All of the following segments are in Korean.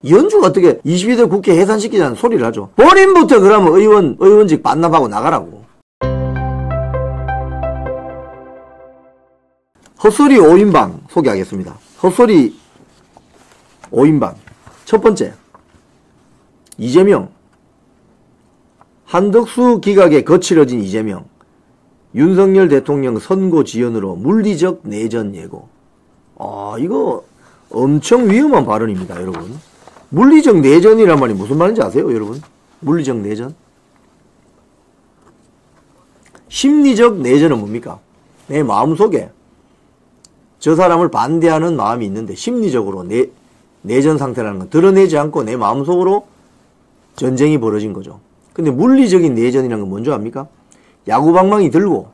연주가 어떻게 22대 국회 해산시키자는 소리를 하죠. 본인부터 그러면 의원직 반납하고 나가라고. 헛소리 5인방 소개하겠습니다. 헛소리 5인방. 첫 번째, 이재명. 한덕수 기각에 거칠어진 이재명. 윤석열 대통령 선고 지연으로 물리적 내전 예고. 이거 엄청 위험한 발언입니다, 여러분. 물리적 내전이란 말이 무슨 말인지 아세요, 여러분? 물리적 내전? 심리적 내전은 뭡니까? 내 마음속에 저 사람을 반대하는 마음이 있는데 심리적으로 내전 상태라는 건 드러내지 않고 내 마음속으로 전쟁이 벌어진 거죠. 근데 물리적인 내전이라는 건 뭔지 압니까? 야구방망이 들고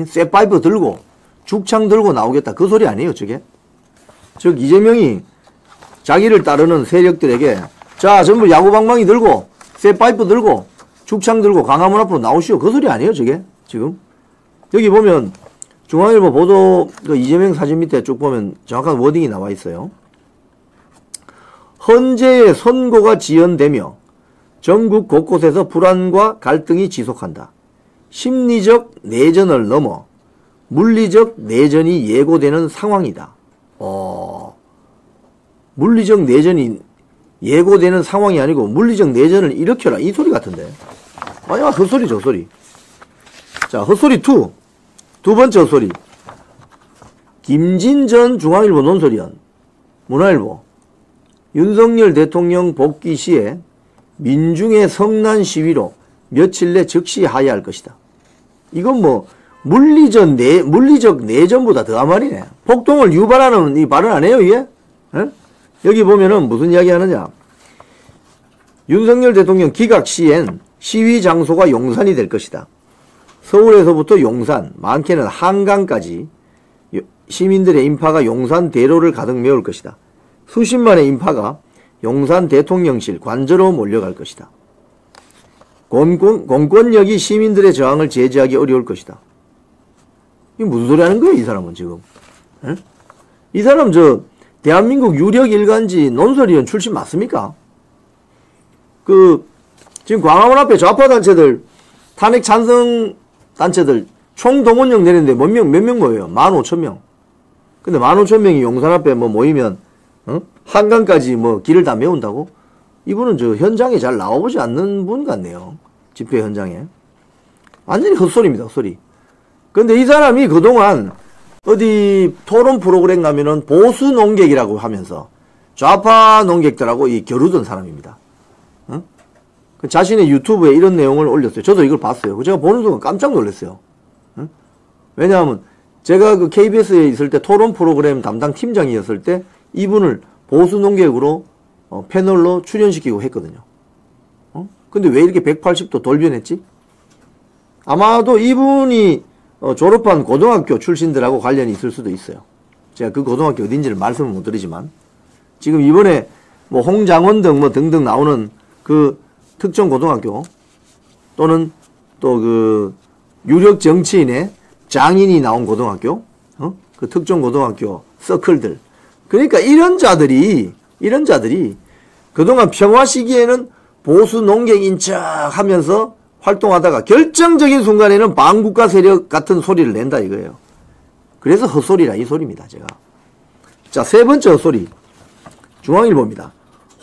쇠파이프 들고 죽창 들고 나오겠다, 그 소리 아니에요, 저게? 즉 이재명이 자기를 따르는 세력들에게 자, 전부 야구방망이 들고 쇠파이프 들고 죽창 들고 광화문 앞으로 나오시오, 그 소리 아니에요, 저게? 지금 여기 보면 중앙일보 보도 그 이재명 사진 밑에 쭉 보면 정확한 워딩이 나와 있어요. 헌재의 선고가 지연되며 전국 곳곳에서 불안과 갈등이 지속한다. 심리적 내전을 넘어 물리적 내전이 예고되는 상황이다. 물리적 내전이 예고되는 상황이 아니고 물리적 내전을 일으켜라, 이 소리 같은데. 헛소리 저 소리. 자, 헛소리 2. 두 번째 헛소리. 김진 전 중앙일보 논설위원, 문화일보. 윤석열 대통령 복귀 시에 민중의 성난 시위로 며칠 내 즉시 하야할 것이다. 이건 뭐 물리적 내전보다 더한 말이네. 폭동을 유발하는 이 발언 아니에요, 이게? 에? 여기 보면은 무슨 이야기 하느냐. 윤석열 대통령 기각 시엔 시위 장소가 용산이 될 것이다. 서울에서부터 용산, 많게는 한강까지 시민들의 인파가 용산 대로를 가득 메울 것이다. 수십만의 인파가 용산 대통령실 관저로 몰려갈 것이다. 공권력이 시민들의 저항을 제지하기 어려울 것이다. 이게 무슨 소리 하는 거예요, 이 사람은 지금? 에? 이 사람 대한민국 유력 일간지 논설위원 출신 맞습니까? 지금 광화문 앞에 좌파 단체들, 탄핵 찬성 단체들 총동원령 내는데 몇 명 모여요? 15,000명. 근데 15,000명이 용산 앞에 모이면, 한강까지 길을 다 메운다고? 이분은 현장에 잘 나와보지 않는 분 같네요. 집회 현장에. 완전히 헛소리입니다, 헛소리. 근데 이 사람이 그동안 어디 토론 프로그램 가면은 보수 농객이라고 하면서 좌파 농객들하고 겨루던 사람입니다. 자신의 유튜브에 이런 내용을 올렸어요. 저도 이걸 봤어요. 제가 보는 순간 깜짝 놀랐어요. 왜냐하면 제가 KBS에 있을 때 토론 프로그램 담당 팀장이었을 때 이분을 보수 농객으로 패널로 출연시키고 했거든요. 근데 왜 이렇게 180도 돌변했지? 아마도 이분이 졸업한 고등학교 출신들하고 관련이 있을 수도 있어요. 제가 그 고등학교 어딘지를 말씀을 못 드리지만 지금 이번에 홍장원 등 등등 나오는 그 특정 고등학교 또는 또 유력 정치인의 장인이 나온 고등학교, 그 특정 고등학교 서클들. 그러니까 이런 자들이 그동안 평화 시기에는 보수 농객인 척 하면서 활동하다가 결정적인 순간에는 반국가 세력 같은 소리를 낸다 이거예요. 그래서 헛소리라 이 소리입니다, 제가. 자, 세 번째 헛소리. 중앙일보입니다.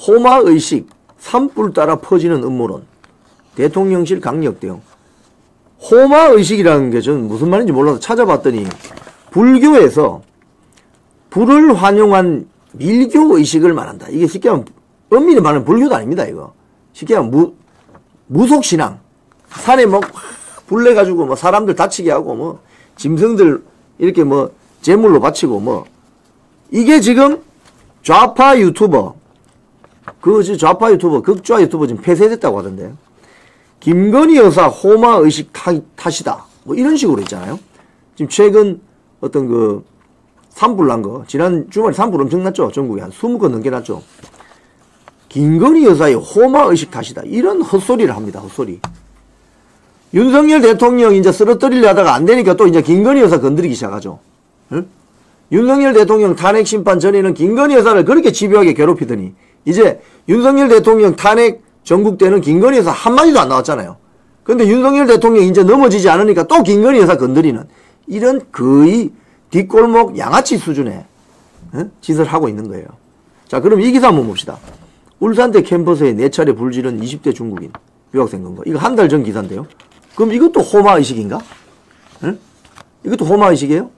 호마의식, 산불 따라 퍼지는 음모론. 대통령실 강력 대응. 호마의식이라는 게 저는 무슨 말인지 몰라서 찾아봤더니 불교에서 불을 환영한 밀교의식을 말한다. 이게 쉽게 하면 엄밀히 말하면 불교도 아닙니다, 이거. 쉽게 하면 무속신앙. 산에 불 내가지고 사람들 다치게 하고 짐승들 이렇게 제물로 바치고 이게 지금 좌파 유튜버 극좌 유튜버 지금 폐쇄됐다고 하던데. 김건희 여사 호마의식 탓이다. 이런 식으로 있잖아요. 지금 최근 어떤 산불 난 거, 지난 주말에 산불 엄청 났죠. 전국에 한 20건 넘게 났죠. 김건희 여사의 호마의식 탓이다. 이런 헛소리를 합니다, 헛소리. 윤석열 대통령 이제 쓰러뜨리려 하다가 안 되니까 또 이제 김건희 여사 건드리기 시작하죠. 응? 윤석열 대통령 탄핵 심판 전에는 김건희 여사를 그렇게 집요하게 괴롭히더니 이제 윤석열 대통령 탄핵 전국 때는 김건희 여사 한마디도 안 나왔잖아요. 근데 윤석열 대통령이 이제 넘어지지 않으니까 또 김건희 여사 건드리는 이런 거의 뒷골목 양아치 수준의 짓을 하고 있는 거예요. 자, 그럼 이 기사 한번 봅시다. 울산대 캠퍼스에 4차례 불지른 20대 중국인 유학생 검거. 이거 한 달 전 기사인데요. 그럼 이것도 호마의식인가? 응? 이것도 호마의식이에요?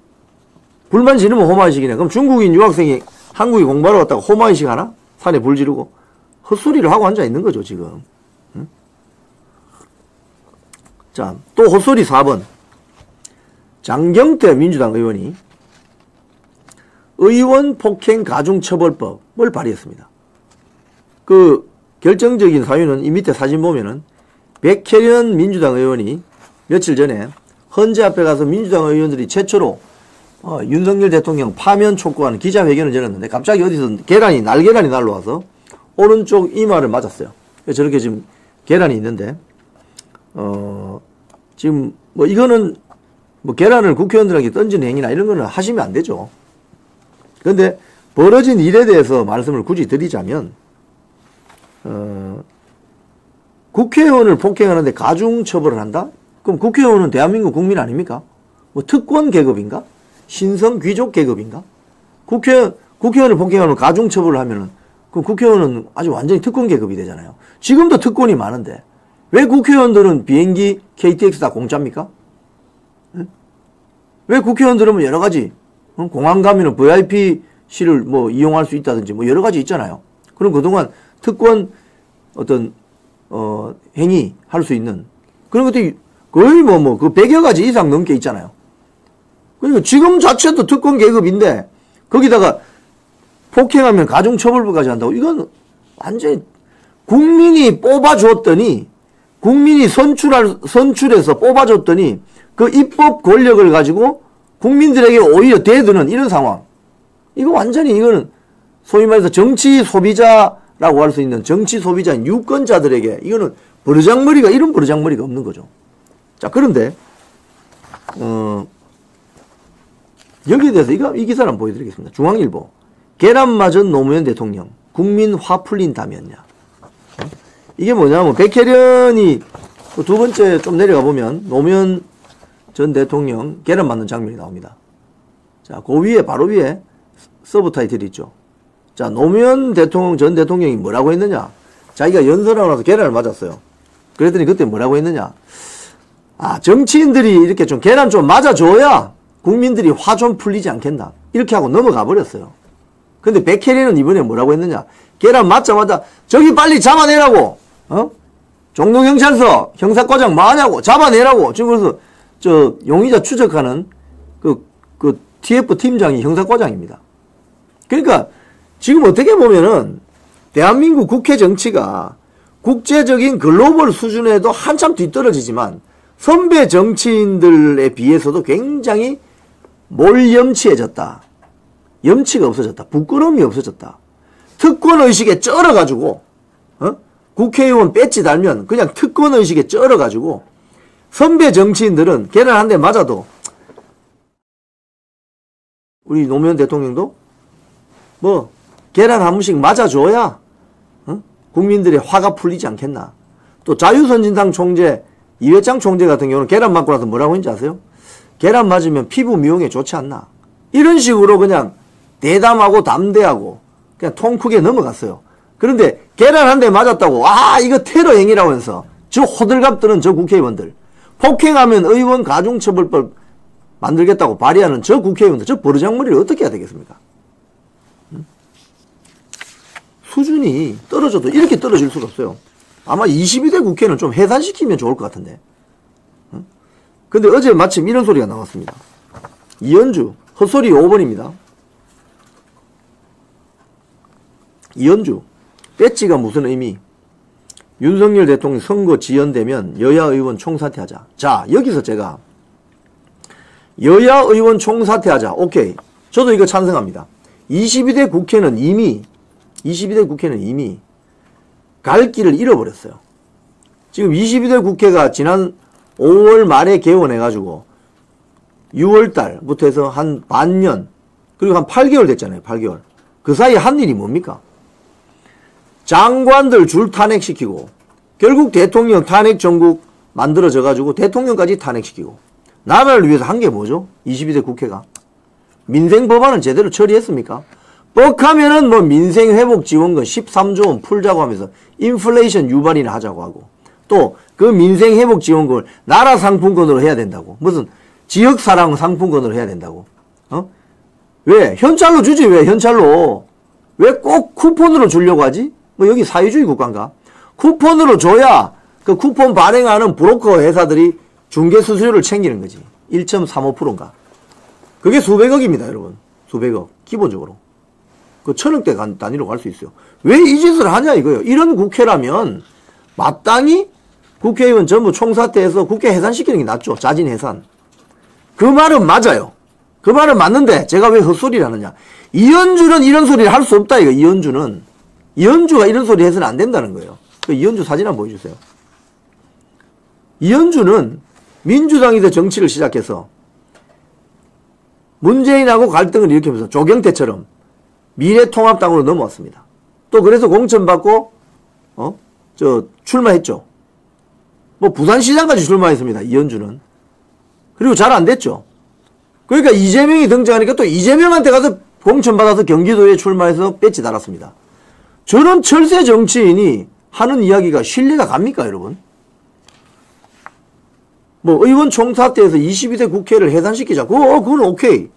불만 지르면 호마의식이네. 그럼 중국인 유학생이 한국에 공부하러 왔다가 호마의식 하나? 산에 불 지르고 헛소리를 하고 앉아 있는 거죠, 지금. 응? 자, 또 헛소리 4번. 장경태 민주당 의원이 의원 폭행 가중처벌법을 발의했습니다. 그 결정적인 사유는 이 밑에 사진 보면은 백혜련 민주당 의원이 며칠 전에 헌재 앞에 가서 민주당 의원들이 최초로 윤석열 대통령 파면 촉구하는 기자회견을 열었는데 갑자기 어디서 날계란이 날라와서 오른쪽 이마를 맞았어요. 저렇게 지금 계란이 있는데 지금 뭐 이거는 뭐 계란을 국회의원들에게 던지는 행위나 이런 거는 하시면 안 되죠. 그런데 벌어진 일에 대해서 말씀을 굳이 드리자면 국회의원을 폭행하는데 가중처벌을 한다? 그럼 국회의원은 대한민국 국민 아닙니까? 뭐 특권 계급인가? 신성 귀족 계급인가? 국회의원을 폭행하면 가중처벌을 하면은 그럼 국회의원은 아주 완전히 특권 계급이 되잖아요. 지금도 특권이 많은데 왜 국회의원들은 비행기 KTX 다 공짜입니까? 응? 왜 국회의원들은 여러 가지 공항 가면은 VIP실을 뭐 이용할 수 있다든지 뭐 여러 가지 있잖아요. 그럼 그동안 특권 어떤 행위 할 수 있는 그런 것들이 거의 그 100여 가지 이상 넘게 있잖아요. 그러니까 지금 자체도 특권 계급인데 거기다가 폭행하면 가중처벌까지 한다고 이건 완전히 국민이 뽑아줬더니 국민이 선출해서 뽑아줬더니 그 입법 권력을 가지고 국민들에게 오히려 대드는 이런 상황. 이거 완전히 이거는 소위 말해서 정치 소비자라고 할 수 있는 정치 소비자인 유권자들에게 이거는 이런 버르장머리가 없는 거죠. 자, 그런데 여기에 대해서 이 기사를 한번 보여드리겠습니다. 중앙일보. 계란 맞은 노무현 대통령. 국민 화 풀린다면야. 이게 뭐냐면 백혜련이 두 번째 좀 내려가 보면 노무현 전 대통령 계란 맞는 장면이 나옵니다. 자, 그 위에 바로 위에 서브 타이틀이 있죠. 자, 노무현 전 대통령이 뭐라고 했느냐? 자기가 연설하고 나서 계란을 맞았어요. 그랬더니 그때 뭐라고 했느냐? 정치인들이 이렇게 좀 계란 좀 맞아줘야 국민들이 화 좀 풀리지 않겠나? 이렇게 하고 넘어가 버렸어요. 근데 백혜련은 이번에 뭐라고 했느냐? 계란 맞자마자 저기 빨리 잡아내라고! 종로경찰서 형사과장 뭐하냐고! 잡아내라고! 지금 그래서 용의자 추적하는 그 TF 팀장이 형사과장입니다. 그러니까 지금 어떻게 보면은 대한민국 국회 정치가 국제적인 글로벌 수준에도 한참 뒤떨어지지만 선배 정치인들에 비해서도 굉장히 몰염치해졌다. 염치가 없어졌다. 부끄러움이 없어졌다. 특권의식에 쩔어가지고 국회의원 배지 달면 그냥 특권의식에 쩔어가지고 선배 정치인들은 계란 한 대 맞아도 우리 노무현 대통령도 뭐 계란 한 번씩 맞아줘야 국민들의 화가 풀리지 않겠나. 또 자유선진당 총재 이회창 총재 같은 경우는 계란 맞고 나서 뭐라고 했는지 아세요? 계란 맞으면 피부 미용에 좋지 않나. 이런 식으로 그냥 대담하고 담대하고 그냥 통 크게 넘어갔어요. 그런데 계란 한 대 맞았다고 이거 테러 행위라고 해서 저 호들갑 뜨는 저 국회의원들 폭행하면 의원 가중처벌법 만들겠다고 발의하는 저 국회의원들 저 버르장머리를 어떻게 해야 되겠습니까? 수준이 떨어져도 이렇게 떨어질 수가 없어요. 아마 22대 국회는 좀 해산시키면 좋을 것 같은데. 근데 어제 마침 이런 소리가 나왔습니다. 이현주 헛소리 5번입니다. 이현주 배지가 무슨 의미? 윤석열 대통령 선거 지연되면 여야 의원 총사퇴하자. 자, 여기서 제가 여야 의원 총사퇴하자. 오케이. 저도 이거 찬성합니다. 22대 국회는 이미 갈 길을 잃어버렸어요. 지금 22대 국회가 지난 5월 말에 개원해가지고 6월 달부터 해서 한 반년, 그리고 한 8개월 됐잖아요. 8개월. 그 사이에 한 일이 뭡니까? 장관들 줄 탄핵시키고 결국 대통령 탄핵 정국 만들어져 가지고 대통령까지 탄핵시키고 나라를 위해서 한 게 뭐죠? 22대 국회가. 민생 법안은 제대로 처리했습니까? 뻑하면은 뭐 민생회복지원금 13조 원 풀자고 하면서 인플레이션 유발이나 하자고 하고 또 그 민생회복지원금을 나라 상품권으로 해야 된다고. 무슨 지역사랑 상품권으로 해야 된다고. 왜? 현찰로 주지 왜 현찰로. 왜 꼭 쿠폰으로 주려고 하지? 뭐 여기 사회주의 국가인가? 쿠폰으로 줘야 그 쿠폰 발행하는 브로커 회사들이 중개수수료를 챙기는 거지. 1.35%인가. 그게 수백억입니다, 여러분. 수백억. 기본적으로. 그 천억대 단위로 갈 수 있어요. 왜 이 짓을 하냐 이거예요. 이런 국회라면 마땅히 국회의원 전부 총사퇴해서 국회 해산시키는 게 낫죠. 자진 해산. 그 말은 맞아요. 그 말은 맞는데 제가 왜 헛소리를 하느냐. 이현주는 이런 소리를 할 수 없다 이거. 이현주가 이런 소리 해서는 안 된다는 거예요. 그 이현주 사진 한번 보여주세요. 이현주는 민주당에서 정치를 시작해서 문재인하고 갈등을 일으키면서 조경태처럼 미래통합당으로 넘어왔습니다. 또 그래서 공천받고 출마했죠. 뭐 부산시장까지 출마했습니다. 이현주는. 그리고 잘 안 됐죠. 그러니까 이재명이 등장하니까 또 이재명한테 가서 공천받아서 경기도에 출마해서 배지 달았습니다. 저런 철새 정치인이 하는 이야기가 신뢰가 갑니까 여러분? 뭐 의원 총사퇴해서 22대 국회를 해산시키자. 그건 오케이.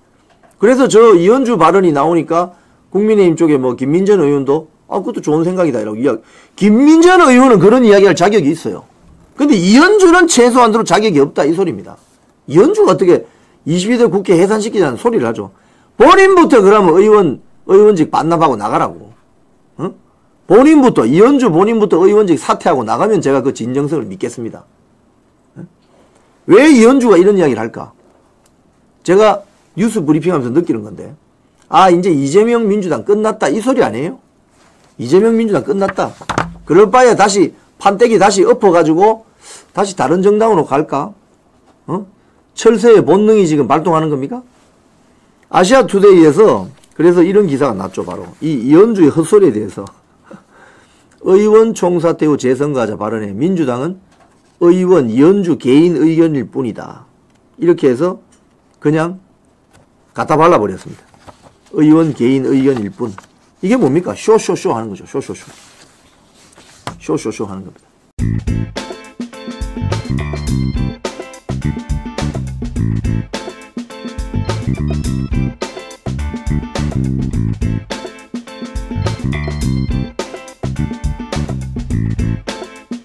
그래서 저 이현주 발언이 나오니까 국민의힘 쪽에 뭐 김민전 의원도 그것도 좋은 생각이다 이라고 이야기. 김민전 의원은 그런 이야기할 자격이 있어요. 근데 이현주는 최소한으로 자격이 없다 이 소리입니다. 이현주가 어떻게 22대 국회 해산시키자는 소리를 하죠. 본인부터 그러면 의원직 반납하고 나가라고. 이현주 본인부터 의원직 사퇴하고 나가면 제가 그 진정성을 믿겠습니다. 왜 이현주가 이런 이야기를 할까? 제가 뉴스 브리핑하면서 느끼는 건데 이제 이재명 민주당 끝났다 이 소리 아니에요? 이재명 민주당 끝났다. 그럴 바에 다시 판때기 다시 엎어가지고 다시 다른 정당으로 갈까? 철새의 본능이 지금 발동하는 겁니까? 아시아투데이에서 그래서 이런 기사가 났죠. 바로 이 이현주의 헛소리에 대해서 의원 총사퇴 후 재선거하자 발언해 민주당은 의원 이현주 개인 의견일 뿐이다. 이렇게 해서 그냥 갖다 발라버렸습니다. 의원 개인 의견일 뿐. 이게 뭡니까? 쇼쇼쇼 하는 거죠. 쇼쇼쇼. 쇼쇼쇼 하는 겁니다.